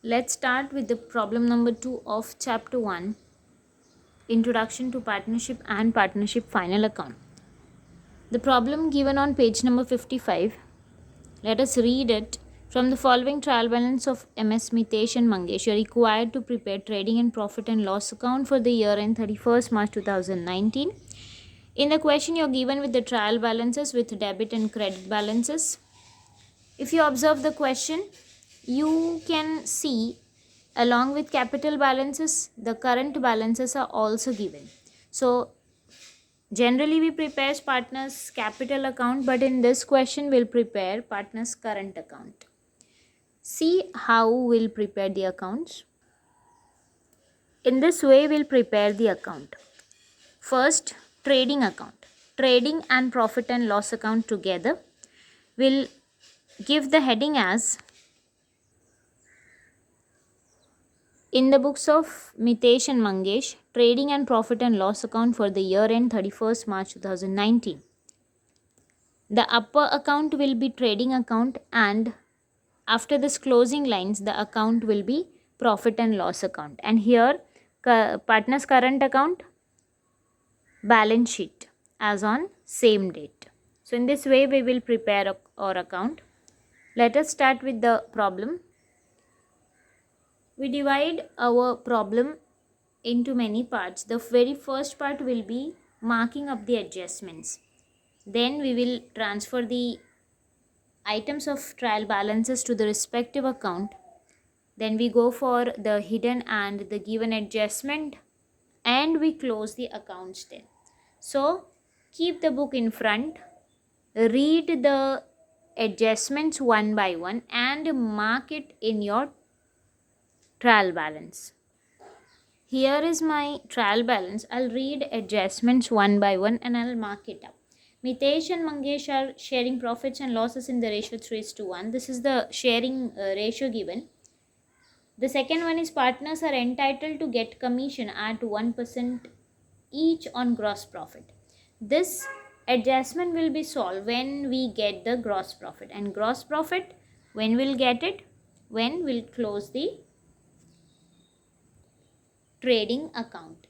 Let's start with the problem number 2 of chapter 1, Introduction to Partnership and Partnership Final Account. The problem given on page number 55. Let us read it. From the following trial balance of MS Mitesh and Mangesh, you are required to prepare trading and profit and loss account for the year end 31st March 2019. In the question, you are given with the trial balances with debit and credit balances. If you observe the question, you can see along with capital balances, the current balances are also given. So generally we prepare partners capital account, but in this question we'll prepare partners current account. See how we'll prepare the accounts. In this way we'll prepare the account. First, trading account. Trading and profit and loss account together. We'll give the heading as in the books of Mitesh and Mangesh, trading and profit and loss account for the year end 31st March 2019. The upper account will be trading account, and after this closing lines, the account will be profit and loss account. And here, partners current account, balance sheet as on same date. So in this way, we will prepare our account. Let us start with the problem. We divide our problem into many parts. The very first part will be marking up the adjustments. Then we will transfer the items of trial balances to the respective account. Then we go for the hidden and the given adjustment, and we close the accounts then. So keep the book in front, read the adjustments one by one and mark it in your trial balance. Here is my trial balance. I'll read adjustments one by one and I'll mark it up. Mitesh and Mangesh are sharing profits and losses in the ratio 3:1. This is the sharing ratio given. The second one is partners are entitled to get commission at 1% each on gross profit. This adjustment will be solved when we get the gross profit. And gross profit, when we'll get it? When we'll close the trading account.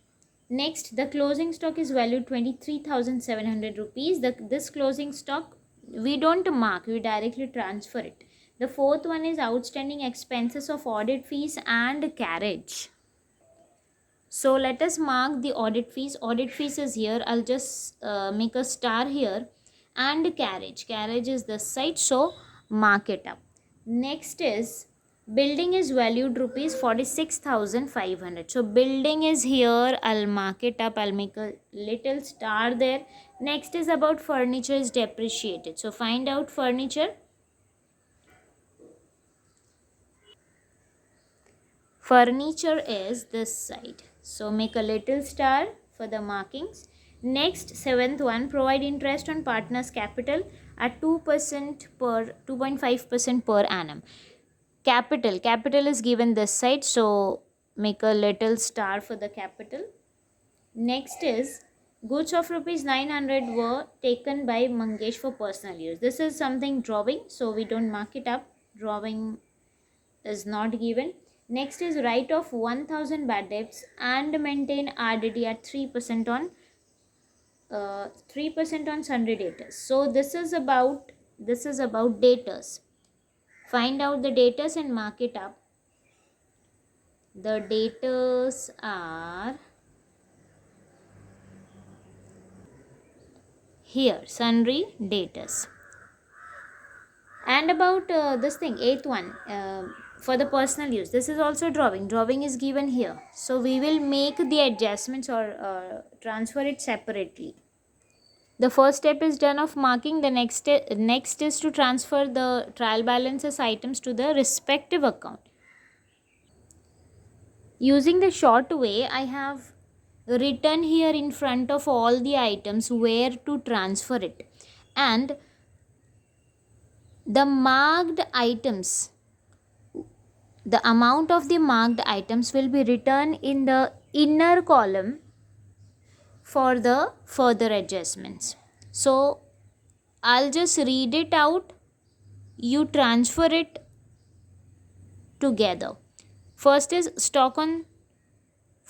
Next, the closing stock is valued 23,700 rupees. This closing stock we don't mark, we directly transfer it. The fourth one is outstanding expenses of audit fees and carriage. So let us mark the audit fees. Audit fees is here. I'll just make a star here. And carriage. Carriage is this side, so mark it up. Next is building is valued rupees 46,500. So building is here. I'll mark it up. I'll make a little star there. Next is about furniture is depreciated. So find out furniture. Furniture is this side. So make a little star for the markings. Next, seventh one, provide interest on partners' capital at 2% per 2.5% per annum. Capital is given this side, so make a little star for the capital. Next is goods of rupees 900 were taken by Mangesh for personal use. This is something drawing, so we don't mark it up. Drawing is not given. Next is write off 1000 bad debts and maintain RDD at 3% on 3% on sundry debtors. So this is about debtors. Find out the debtors and mark it up. The debtors are here, sundry debtors. And about this thing, eighth one, for the personal use, this is also drawing is given here, so we will make the adjustments or transfer it separately. The first step is done of marking. The next is to transfer the trial balances items to the respective account. Using the short way, I have written here in front of all the items where to transfer it, and the marked items, the amount of the marked items will be written in the inner column for the further adjustments. So I'll just read it out, you transfer it together. First is stock on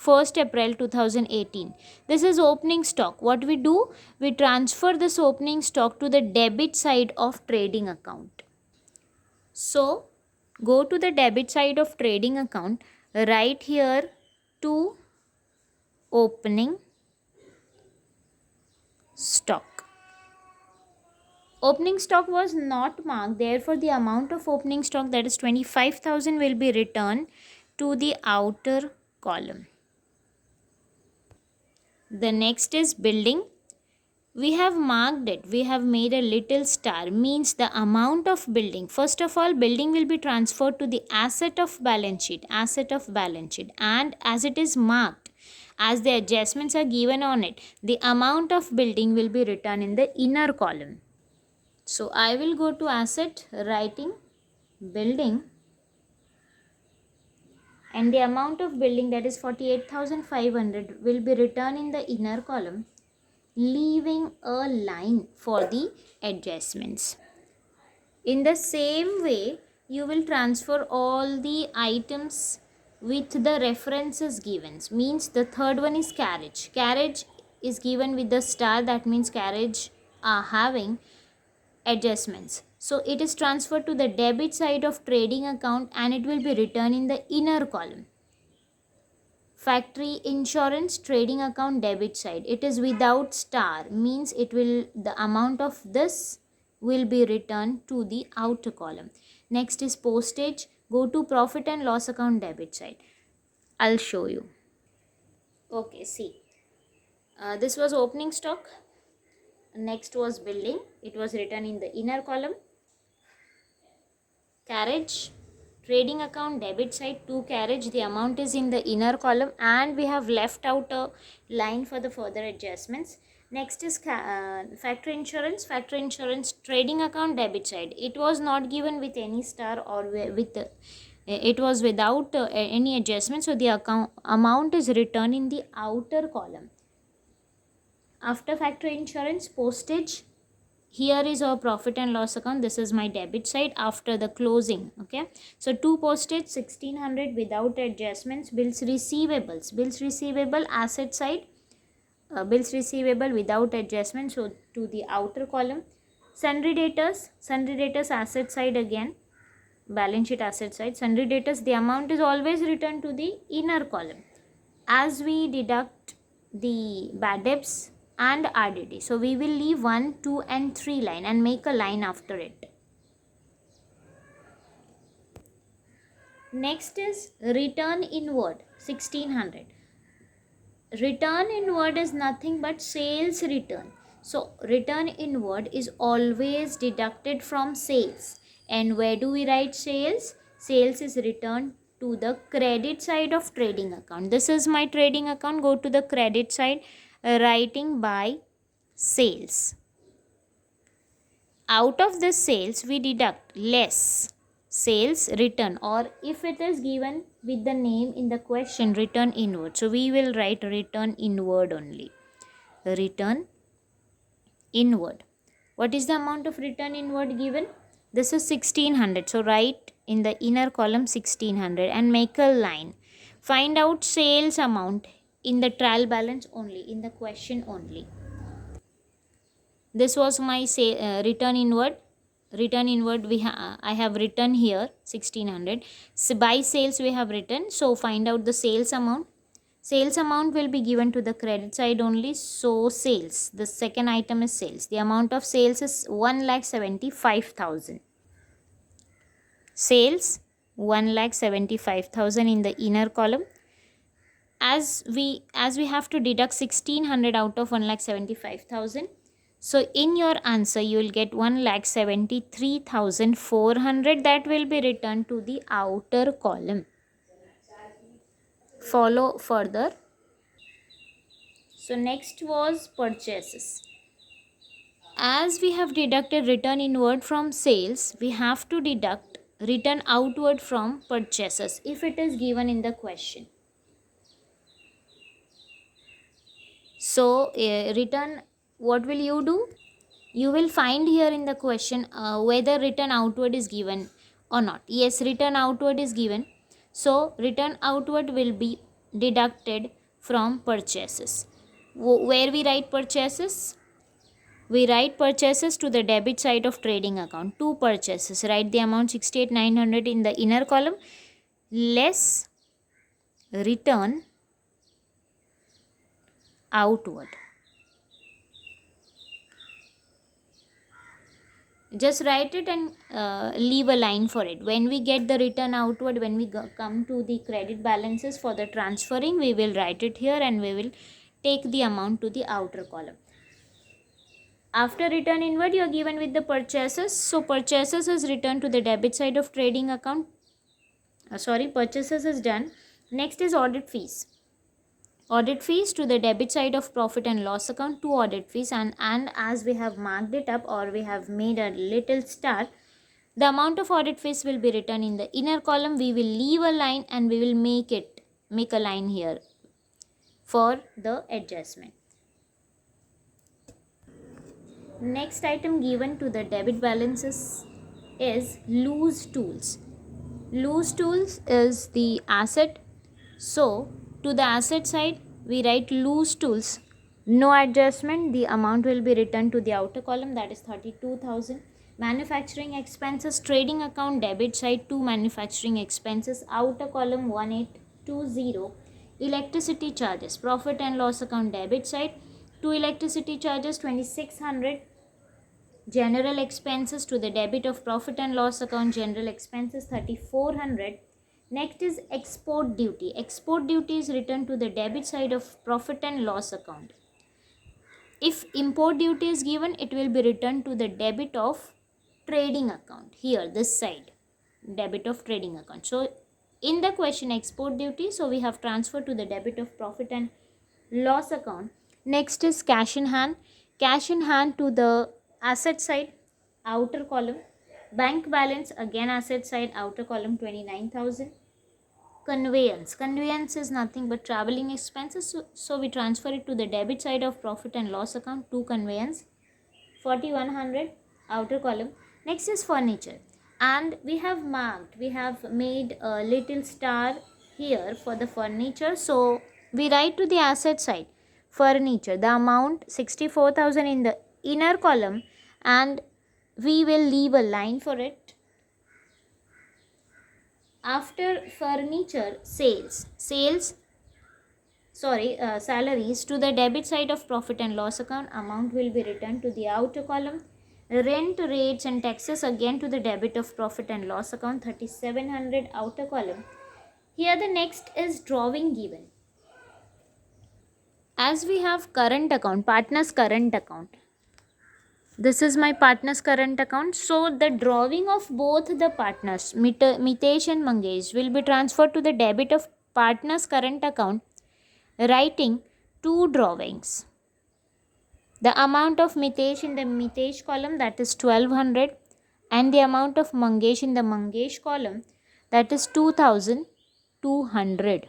1st April 2018. This is opening stock. What we do? We transfer this opening stock to the debit side of trading account. So go to the debit side of trading account, write here to opening stock. Opening stock was not marked, therefore the amount of opening stock, that is 25,000, will be returned to the outer column. The next is building. We have marked it, we have made a little star, means the amount of building. First of all, building will be transferred to the asset of balance sheet, and as it is marked, as the adjustments are given on it, the amount of building will be written in the inner column. So I will go to asset, writing building, and the amount of building, that is 48,500, will be written in the inner column, leaving a line for the adjustments. In the same way, you will transfer all the items with the references given. Means the third one is carriage. Carriage is given with the star, that means carriage are having adjustments. So it is transferred to the debit side of trading account and it will be written in the inner column. Factory insurance trading account debit side, it is without star, means it will, the amount of this will be returned to the outer column. Next is postage. Go to profit and loss account debit side. I'll show you. Okay, see, this was opening stock. Next was building, it was written in the inner column. Carriage trading account debit side, to carriage, the amount is in the inner column and we have left out a line for the further adjustments. Next is factory insurance. Factory insurance trading account debit side, it was not given with any star or with it was without any adjustment, so the account amount is written in the outer column. After factory insurance, postage, here is our profit and loss account, this is my debit side after the closing. Okay, so to postage 1600 without adjustments. Bills receivable asset side, bills receivable without adjustment, so to the outer column. Sundry debtors asset side, again balance sheet asset side. Sundry debtors, the amount is always written to the inner column as we deduct the bad debts and RDD. So we will leave 1, 2 and 3 line and make a line after it. Next is return inward 1600. Return inward is nothing but sales return. So return inward is always deducted from sales. And where do we write sales? Sales is returned to the credit side of trading account. This is my trading account. Go to the credit side, writing by sales. Out of this sales we deduct less sales return, or if it is given with the name in the question, return inward, so we will write return inward only. Return inward. What is the amount of return inward given? This is 1600, so write in the inner column 1600 and make a line. Find out sales amount in the trial balance only, in the question only. This was my return inward. Return inward I have written here 1600. So by sales we have written, so find out the sales amount. Sales amount will be given to the credit side only, so sales, the second item is sales. The amount of sales is 1,75,000. Sales 1,75,000 in the inner column. As we have to deduct 1600 out of 1,75,000, so in your answer you will get 1,73,400, that will be returned to the outer column. Follow further. So next was purchases. As we have deducted return inward from sales, we have to deduct return outward from purchases if it is given in the question. So return, what will you do? You will find here in the question whether return outward is given or not. Yes, return outward is given. So return outward will be deducted from purchases. Where we write purchases? We write purchases to the debit side of trading account. Two purchases. Write the amount 68,900 in the inner column less return outward. Just write it and leave a line for it. When we get the return outward, when we come to the credit balances for the transferring, we will write it here and we will take the amount to the outer column. After return inward, you are given with the purchases. So purchases is returned to the debit side of trading account. Purchases is done. Next is audit fees. Audit fees to the debit side of profit and loss account, two audit fees, and as we have marked it up or we have made a little star, the amount of audit fees will be written in the inner column. We will leave a line and we will make a line here for the adjustment. Next item given to the debit balances is loose tools. Loose tools is the asset. So to the asset side, we write loose tools. No adjustment. The amount will be returned to the outer column, that is 32,000. Manufacturing expenses, trading account debit side, 2 manufacturing expenses, outer column 1820. Electricity charges, profit and loss account debit side, 2 electricity charges 2600. General expenses to the debit of profit and loss account, general expenses 3400. Next is export duty. Export duty is returned to the debit side of profit and loss account. If import duty is given, it will be returned to the debit of trading account. Here, this side, debit of trading account. So in the question export duty, so we have transferred to the debit of profit and loss account. Next is cash in hand. Cash in hand to the asset side, outer column. Bank balance, again asset side, outer column 29,000. Conveyance is nothing but traveling expenses, so we transfer it to the debit side of profit and loss account, to conveyance 4100, outer column. Next is furniture, and we have made a little star here for the furniture. So we write to the asset side furniture, the amount 64,000 in the inner column, and we will leave a line for it. After furniture, salaries to the debit side of profit and loss account, amount will be returned to the outer column. Rent, rates and taxes, again to the debit of profit and loss account, 3700, outer column. Here the next is drawing given. As we have current account, partner's current account, this is my partner's current account. So the drawing of both the partners, Mitesh and Mangesh, will be transferred to the debit of partner's current account, writing two drawings. The amount of Mitesh in the Mitesh column, that is 1200, and the amount of Mangesh in the Mangesh column, that is 2200.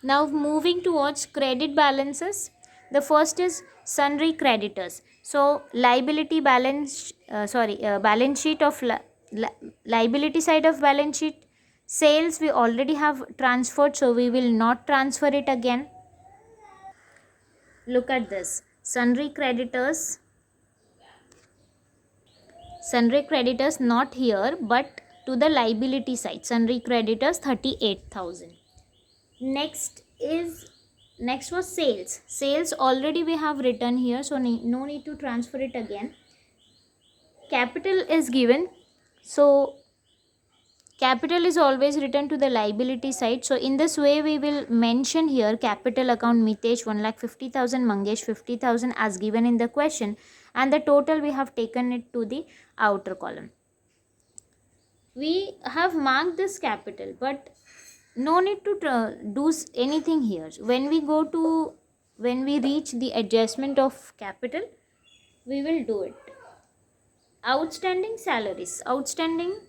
Now moving towards credit balances. The first is sundry creditors. So liability balance sheet of liability side of balance sheet. Sales we already have transferred, so we will not transfer it again. Look at this. Sundry creditors not here but to the liability side. Sundry creditors 38,000. Next was sales. Sales already we have written here, so no need to transfer it again. Capital is given, so capital is always written to the liability side. So in this way we will mention here capital account Mitesh 1,50,000, Mangesh 50,000 as given in the question, and the total we have taken it to the outer column. We have marked this capital, but no need to do anything here. When we reach the adjustment of capital, we will do it. Outstanding salaries. Outstanding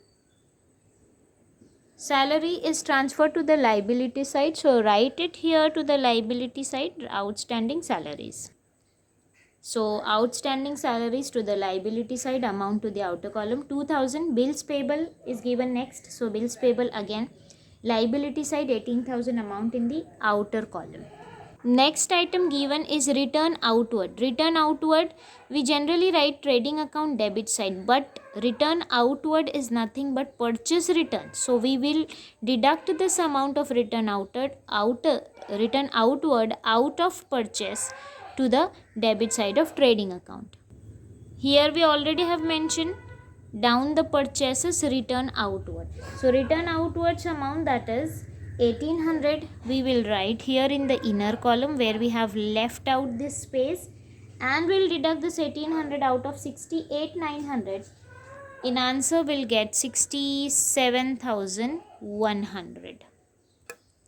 salary is transferred to the liability side, so write it here to the liability side, outstanding salaries. So outstanding salaries to the liability side, amount to the outer column. 2000 bills payable is given next. So bills payable again, liability side 18,000, amount in the outer column. Next item given is return outward. Return outward, we generally write trading account debit side, but return outward is nothing but purchase return. So we will deduct this amount of return return outward out of purchase to the debit side of trading account. Here we already have mentioned down the purchases return outward. So return outwards amount, that is 1800, we will write here in the inner column where we have left out this space, and we'll deduct this 1800 out of 68,900. In answer we'll get 67,100.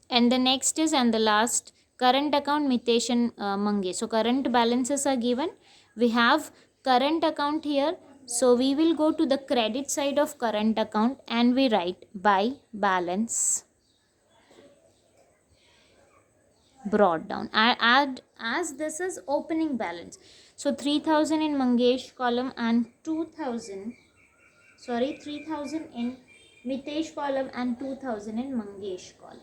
And the next is, and the last, current account Mitesh and Mange. So current balances are given. We have current account here. So we will go to the credit side of current account and we write by balance brought down. I add, as this is opening balance. So 3000 in Mangesh column and 3000 in Mitesh column and 2000 in Mangesh column.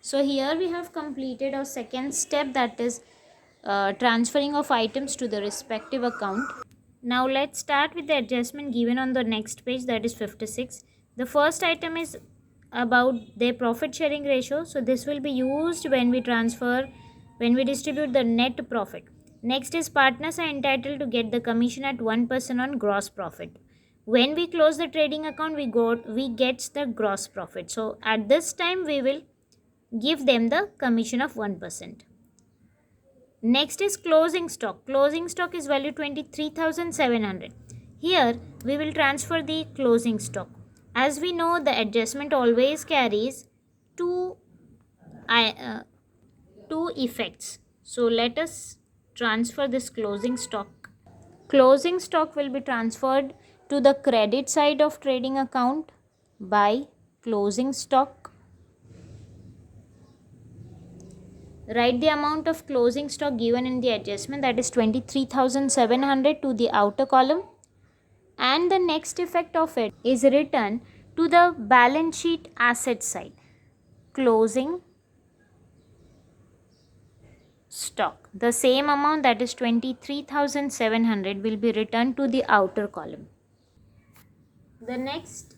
So here we have completed our second step, that is transferring of items to the respective account. Now let's start with the adjustment given on the next page, that is 56. The first item is about their profit sharing ratio. So this will be used when we distribute the net profit. Next is partners are entitled to get the commission at 1% on gross profit. When we close the trading account, we get the gross profit. So at this time we will give them the commission of 1%. Next is closing stock. Closing stock is value 23,700. Here we will transfer the closing stock. As we know, the adjustment always carries two effects. So let us transfer this closing stock. Closing stock will be transferred to the credit side of trading account by closing stock. Write the amount of closing stock given in the adjustment, that is 23,700, to the outer column, and the next effect of it is written to the balance sheet asset side. Closing stock, the same amount, that is 23,700, will be returned to the outer column. The next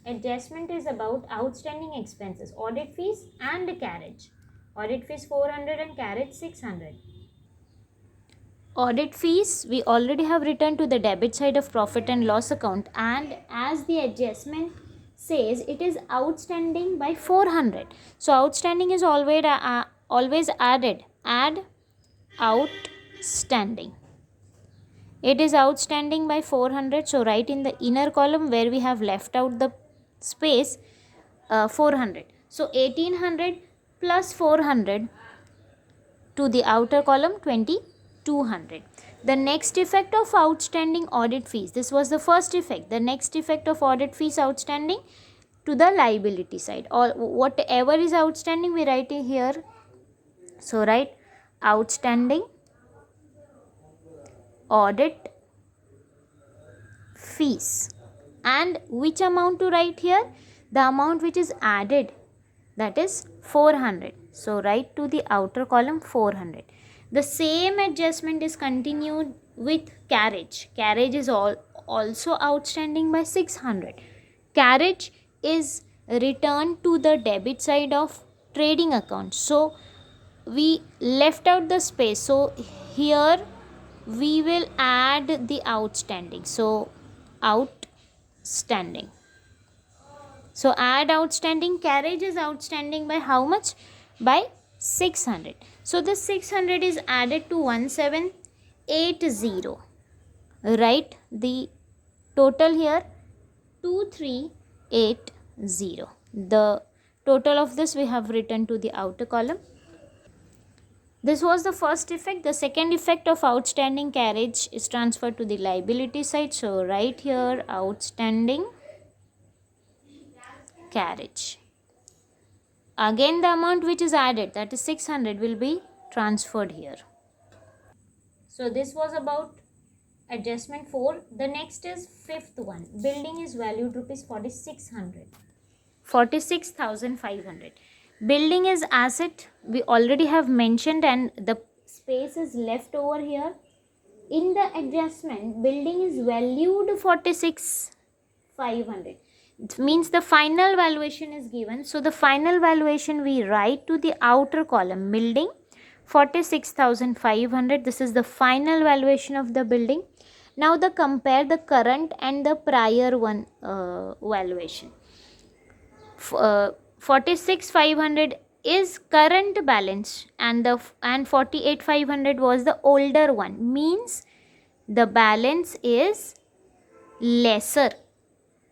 adjustment is about outstanding expenses, audit fees and carriage. Audit fees 400 and carriage 600. Audit fees we already have written to the debit side of profit and loss account, and as the adjustment says, it is outstanding by 400. So outstanding is always added. Add outstanding. It is outstanding by 400. So write in the inner column where we have left out the space 400. So 1800 plus 400 to the outer column 2200. The next effect of outstanding audit fees, this was the first effect. The next effect of audit fees outstanding to the liability side, or whatever is outstanding we write it here. So write outstanding audit fees, and which amount to write here? The amount which is added, that is 400. So write to the outer column 400. The same adjustment is continued with carriage. Carriage is also outstanding by 600. Carriage is returned to the debit side of trading account. So we left out the space. So here we will add the outstanding. So outstanding. So add outstanding. Carriage is outstanding by how much? By 600. So this 600 is added to 1780. Write the total here 2380. The total of this we have written to the outer column. This was the first effect. The second effect of outstanding carriage is transferred to the liability side. So write here outstanding carriage. Again the amount which is added, that is 600, will be transferred here. So this was about adjustment 4. The next is fifth one. Building is valued rupees 4600. 46,500. Building is asset. We already have mentioned, and the space is left over here. In the adjustment, building is valued 46,500. It means the final valuation is given. So the final valuation we write to the outer column. Building 46,500. This is the final valuation of the building. Now the compare the current and the prior one valuation. 46,500 is current balance, and 48,500 was the older one. Means the balance is lesser.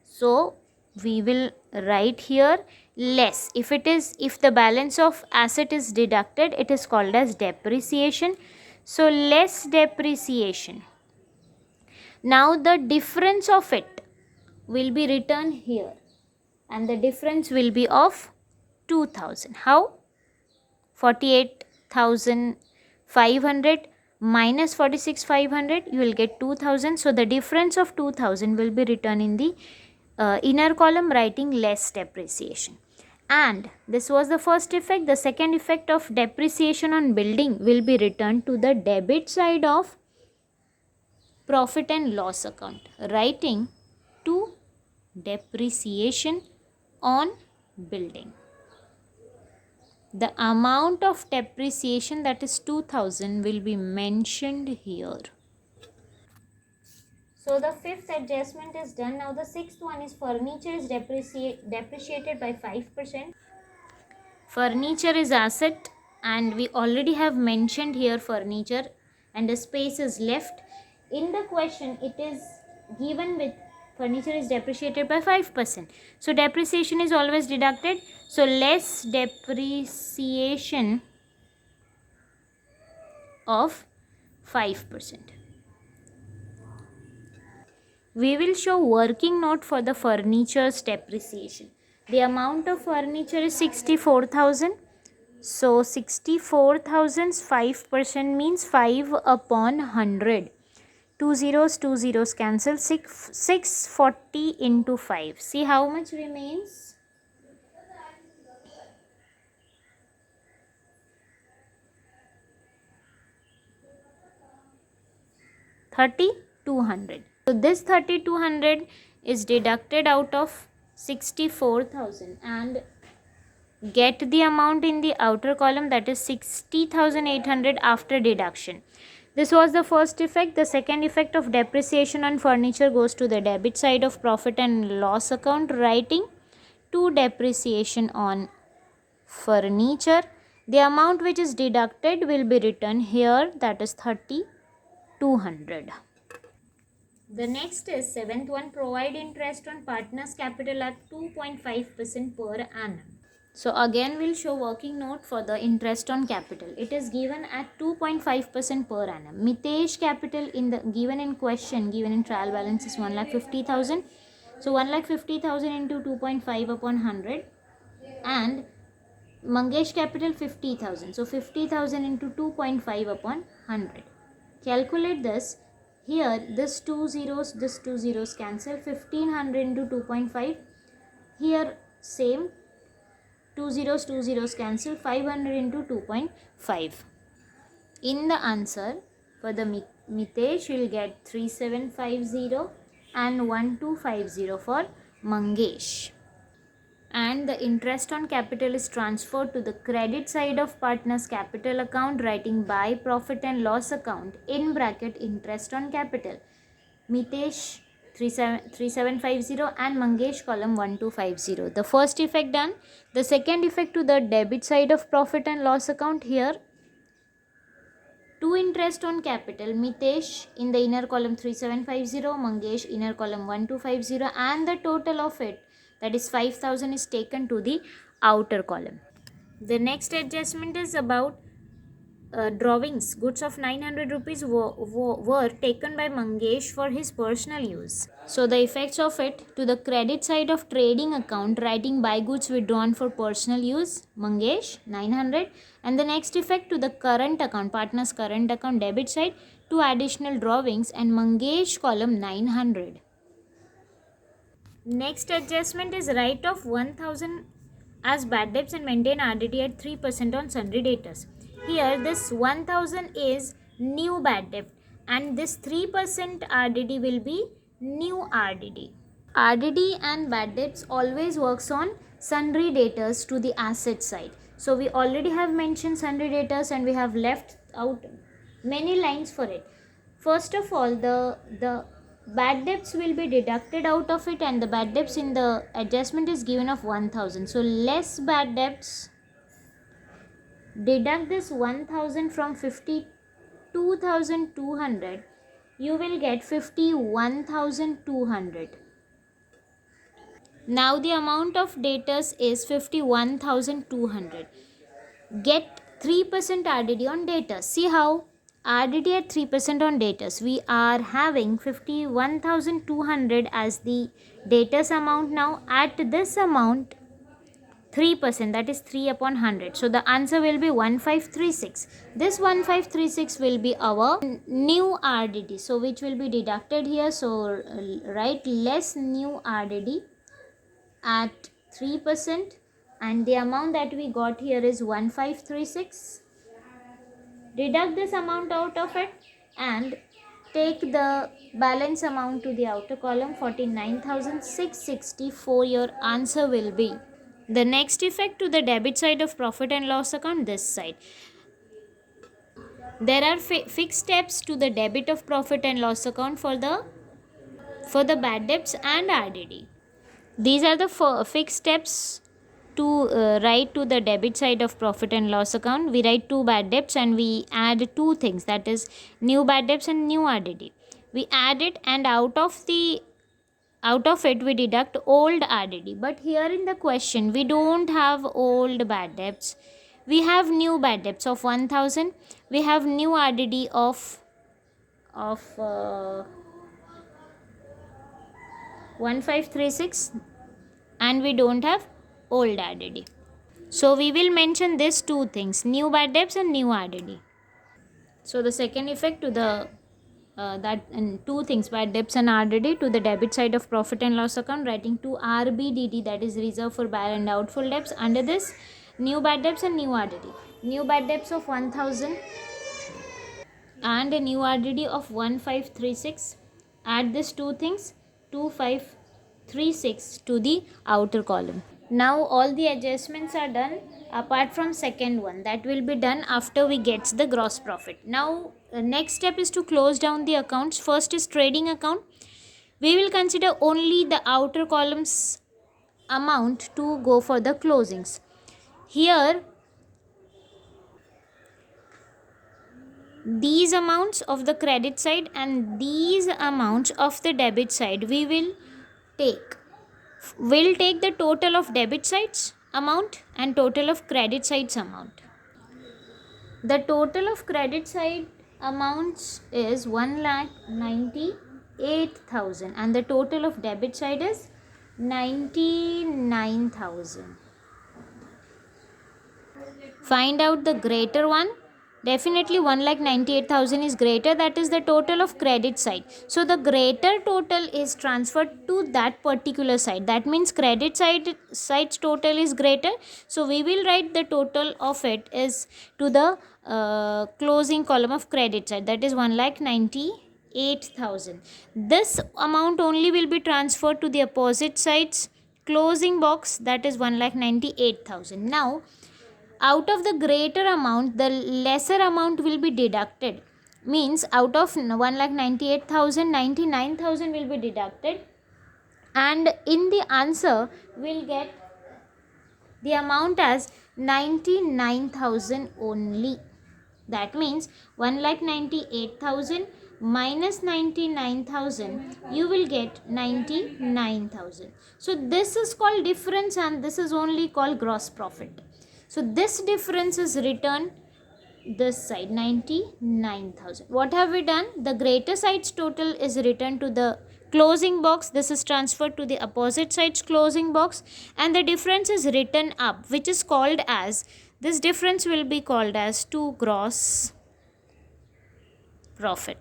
So we will write here less. If the balance of asset is deducted, it is called as depreciation. So less depreciation. Now the difference of it will be written here, and the difference will be of 2000. How? 48,500 minus 46,500, you will get 2000. So the difference of 2000 will be written in the inner column, writing less depreciation. And this was the first effect. The second effect of depreciation on building will be returned to the debit side of profit and loss account, writing to depreciation on building. The amount of depreciation, that is 2000, will be mentioned here. So the fifth adjustment is done. Now the sixth one is furniture is depreciated by 5%. Furniture is asset, and we already have mentioned here furniture, and the space is left. In the question it is given with furniture is depreciated by 5%. So depreciation is always deducted. So less depreciation of 5%. We will show working note for the furniture's depreciation. The amount of furniture is 64,000. So 64,000's 5% means 5 upon 100. 2 zeros cancel. 640 into 5. See how much remains? 3,200. So this 3,200 is deducted out of 64,000 and get the amount in the outer column, that is 60,800 after deduction. This was the first effect. The second effect of depreciation on furniture goes to the debit side of profit and loss account, writing to depreciation on furniture. The amount which is deducted will be written here, that is 3,200. The next is seventh one. Provide interest on partner's capital at 2.5% per annum. So again we'll show working note for the interest on capital. It is given at 2.5% per annum. Mitesh capital given in question, given in trial balance is 1,50,000. So 1,50,000 into 2.5 upon 100, and Mangesh capital 50,000. So 50,000 into 2.5 upon 100. Calculate this. Here this 2 zeros cancel. 1,500 into 2.5. Here same 2 zeros cancel. 500 into 2.5. In the answer for the Mitesh, you will get 3,750 and 1,250 for Mangesh. And the interest on capital is transferred to the credit side of partner's capital account, writing by profit and loss account in bracket interest on capital. Mitesh 3,750 and Mangesh column 1,250. The first effect done. The second effect to the debit side of profit and loss account, here to interest on capital, Mitesh in the inner column 3,750, Mangesh inner column 1,250, and the total of it, that is 5,000, is taken to the outer column. The next adjustment is about drawings. Goods of 900 rupees were taken by Mangesh for his personal use. So the effects of it to the credit side of trading account, writing buy goods withdrawn for personal use, Mangesh 900. And the next effect to the current account, partner's current account debit side, 2 additional drawings, and Mangesh column 900. Next adjustment is write off 1000 as bad debts and maintain RDD at 3% on sundry debtors. Here this 1000 is new bad debt and this 3% RDD will be new RDD. RDD and bad debts always works on sundry debtors to the asset side. So we already have mentioned sundry debtors and we have left out many lines for it. First of all, the bad debts will be deducted out of it, and the bad debts in the adjustment is given of 1000. So less bad debts, deduct this 1000 from 52,200, you will get 51,200. Now the amount of debtors is 51,200. Get 3% RDD on debtors. See how RDD at 3% on debtors. We are having 51,200 as the debtors amount now. At this amount 3%, that is 3 upon 100. So the answer will be 1536. This 1536 will be our new RDD. So which will be deducted here. So write less new RDD at 3%, and the amount that we got here is 1536. Deduct this amount out of it and take the balance amount to the outer column, 49,664. Your answer will be. The next effect to the debit side of profit and loss account, this side. There are fixed steps to the debit of profit and loss account for the bad debts and RDD. These are the fixed steps to write to the debit side of profit and loss account. We write 2 bad debts and we add 2 things, that is new bad debts and new RDD. We add it and out of it we deduct old RDD. But here in the question we don't have old bad debts. We have new bad debts of 1000. We have new RDD of 1536, and we don't have old RDD. So we will mention these 2 things, new bad debts and new RDD. So the second effect to the and 2 things, bad debts and RDD, to the debit side of profit and loss account, writing to RBDD, that is reserve for bad and doubtful debts. Under this, new bad debts and new RDD. New bad debts of 1000 and a new RDD of 1536. Add these 2 things, 2536 to the outer column. Now all the adjustments are done apart from second one, that will be done after we get the gross profit. Now the next step is to close down the accounts. First is trading account. We will consider only the outer columns amount to go for the closings. Here these amounts of the credit side and these amounts of the debit side we will take. We'll take the total of debit sides amount and total of credit sides amount. The total of credit side amounts is 1,98,000 and the total of debit side is 99,000. Find out the greater one. Definitely 1,98,000 is greater, that is the total of credit side. So the greater total is transferred to that particular side. That means credit side's total is greater. So we will write the total of it is to the closing column of credit side, that is 1,98,000. This amount only will be transferred to the opposite side's closing box, that is 1,98,000. Now out of the greater amount, the lesser amount will be deducted. Means out of 1,98,000, 99,000 will be deducted, and in the answer we'll get the amount as 99,000 only. That means 1,98,000 minus 99,000, you will get 99,000. So this is called difference and this is only called gross profit. So this difference is written this side, 99,000. What have we done? The greater side's total is written to the closing box. This is transferred to the opposite side's closing box, and the difference is written up, which is called as, this difference will be called as to gross profit.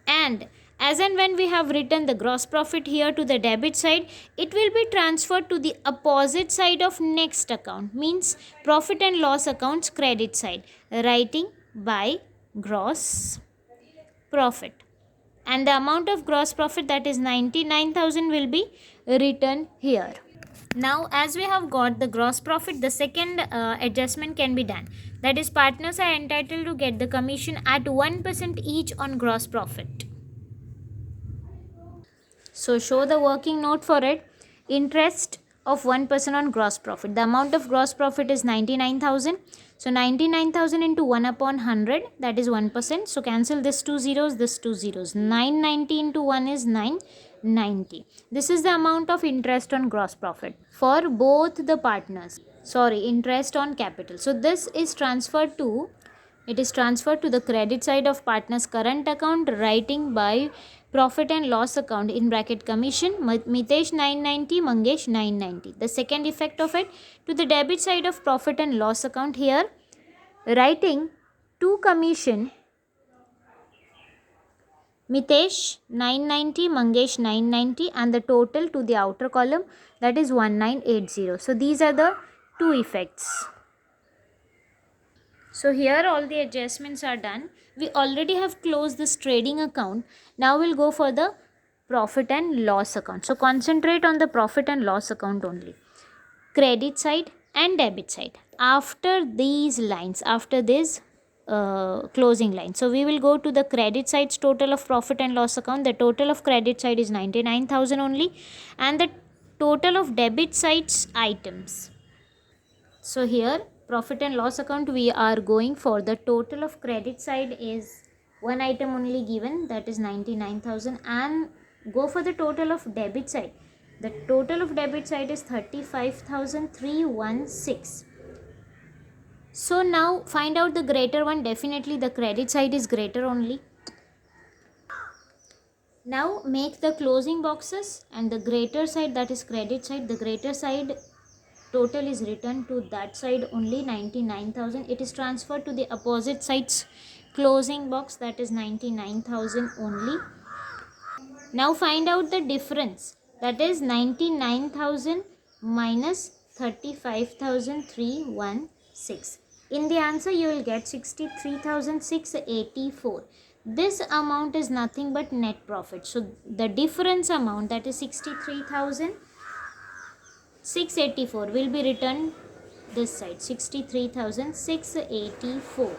And as and when we have written the gross profit here to the debit side, it will be transferred to the opposite side of next account, means profit and loss accounts credit side, writing by gross profit. And the amount of gross profit, that is 99,000, will be written here. Now as we have got the gross profit, the second adjustment can be done. That is, partners are entitled to get the commission at 1% each on gross profit. So show the working note for it. Interest of 1% on gross profit. The amount of gross profit is 99,000. So 99,000 into 1 upon 100, that is 1%. So cancel this 2 zeros, this 2 zeros. 990 into 1 is 990. This is the amount of interest on gross profit for both the partners. Sorry, interest on capital. So this is transferred to, it is transferred to the credit side of partner's current account, writing by profit and loss account in bracket commission, Mitesh 990, Mangesh 990. The second effect of it, to the debit side of profit and loss account here, writing to commission Mitesh 990, Mangesh 990, and the total to the outer column, that is 1980. So these are the two effects. So here all the adjustments are done. We already have closed this trading account. Now we'll go for the profit and loss account. So concentrate on the profit and loss account only. Credit side and debit side. After these lines, after this closing line. So we will go to the credit side's total of profit and loss account. The total of credit side is 99,000 only, and the total of debit side's items. So here profit and loss account, we are going for the total of credit side is one item only given, that is 99,000, and go for the total of debit side. The total of debit side is 35,316. So now find out the greater one. Definitely the credit side is greater only. Now make the closing boxes, and the greater side, that is credit side, the greater side total is written to that side only, 99,000. It is transferred to the opposite side's closing box, that is 99,000 only. Now find out the difference, that is 99,000 minus 35,316. In the answer you will get 63,684. This amount is nothing but net profit. So the difference amount, that is 63,684, will be written this side, 63,684.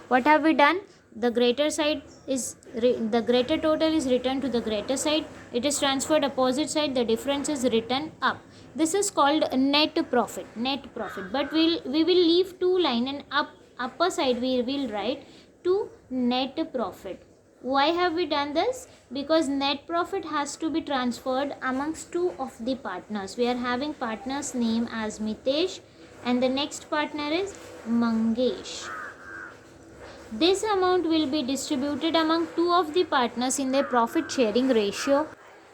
What have we done? The greater side is the greater total is written to the greater side. It is transferred opposite side. The difference is written up. This is called net profit. Net profit. But we will leave two line, and upper side we will write to net profit. Why have we done this? Because net profit has to be transferred amongst two of the partners. We are having partner's name as Mitesh, and the next partner is Mangesh. This amount will be distributed among two of the partners in their profit sharing ratio.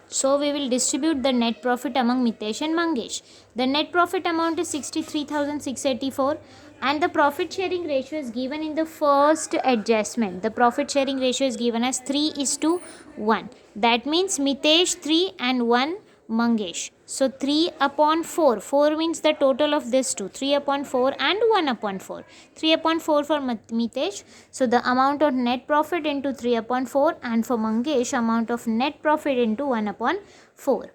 So we will distribute the net profit among Mitesh and Mangesh. The net profit amount is 63,684, and the profit sharing ratio is given in the first adjustment. The profit sharing ratio is given as 3:1. That means Mitesh 3 and 1 Mangesh. So 3 upon 4. 4 means the total of this two. 3 upon 4 and 1 upon 4. 3 upon 4 for Mitesh. So the amount of net profit into 3 upon 4, and for Mangesh, amount of net profit into 1 upon 4.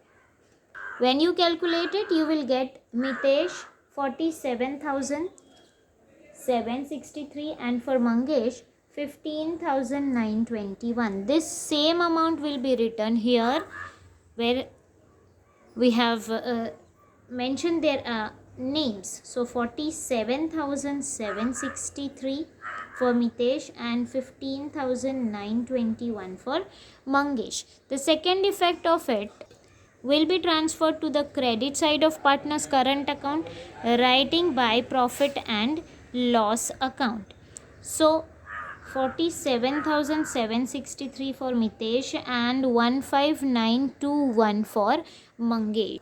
When you calculate it, you will get Mitesh 47,763, and for Mangesh 15,921. This same amount will be written here, where we have mentioned their names. So 47,763 for Mitesh and 15,921 for Mangesh. The second effect of it will be transferred to the credit side of partner's current account, writing by profit and loss account. So 47,763 for Mitesh and 15,921 for Mangesh.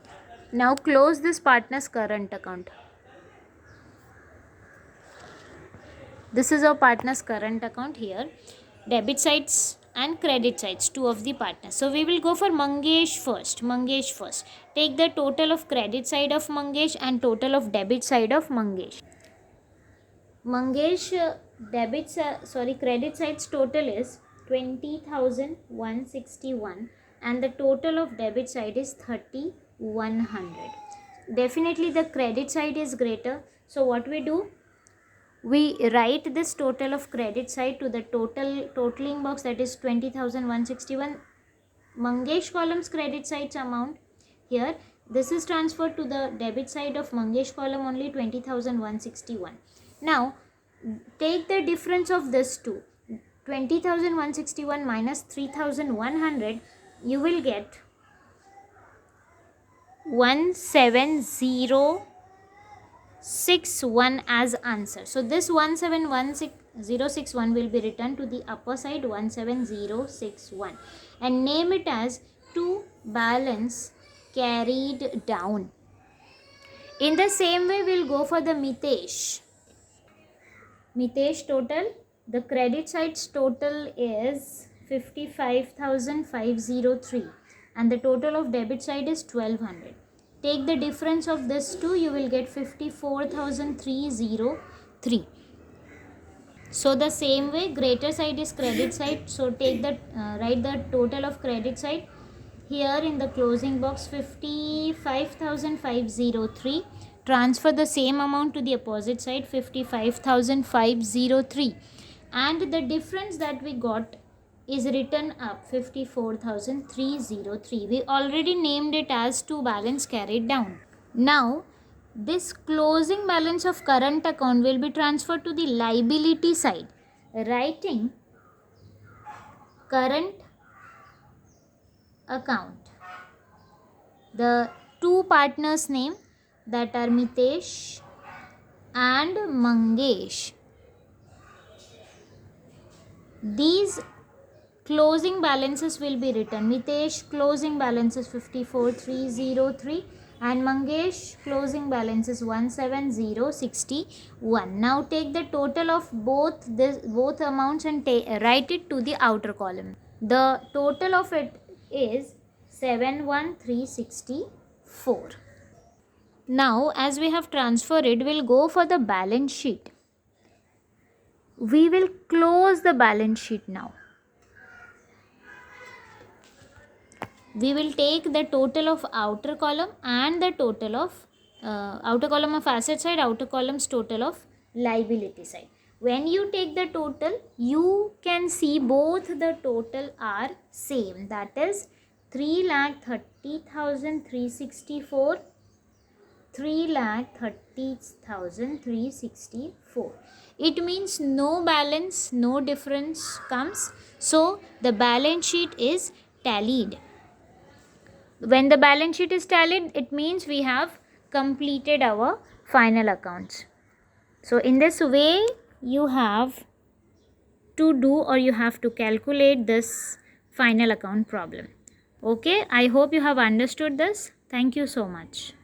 Now close this partner's current account. This is our partner's current account here. debit sides and credit sides, two of the partners. So we will go for Mangesh first. Mangesh first. Take the total of credit side of Mangesh and total of debit side of Mangesh. Mangesh credit sides total is 20,161 and the total of debit side is 3,100. Definitely the credit side is greater. So what we do? We write this total of credit side to the totaling box, that is 20,161. Mangesh column's credit side's amount here. This is transferred to the debit side of Mangesh column only, 20,161. Now take the difference of this two. 20,161 minus 3,100, you will get 17061 as answer. So this 1716061 will be written to the upper side, 17061, and name it as to balance carried down. In the same way, we'll go for the Mitesh. Mitesh total, the credit side's total is 55,503 and the total of debit side is 1200. Take the difference of this two, you will get 54,303. So the same way, greater side is credit side. So take the write the total of credit side here in the closing box, 55,503. Transfer the same amount to the opposite side, 55,503, and the difference that we got is written up, 54,303. We already named it as to balance carried down. Now this closing balance of current account will be transferred to the liability side, writing current account, the two partners' name, that are Mitesh and Mangesh. These closing balances will be written. Mitesh closing balance is 54,303 and Mangesh closing balance is 17061. Now take the total of both amounts and write it to the outer column. The total of it is 71,364. Now as we have transferred it, we'll go for the balance sheet. We will close the balance sheet now. We will take the total of outer column and the total of outer column of asset side, outer column's total of liability side. When you take the total, you can see both the total are same, that is 3,30,364, 3,30,364. It means no balance, no difference comes. So the balance sheet is tallied. When the balance sheet is tallied, it means we have completed our final accounts. So in this way, you have to do or you have to calculate this final account problem. Okay, I hope you have understood this. Thank you so much.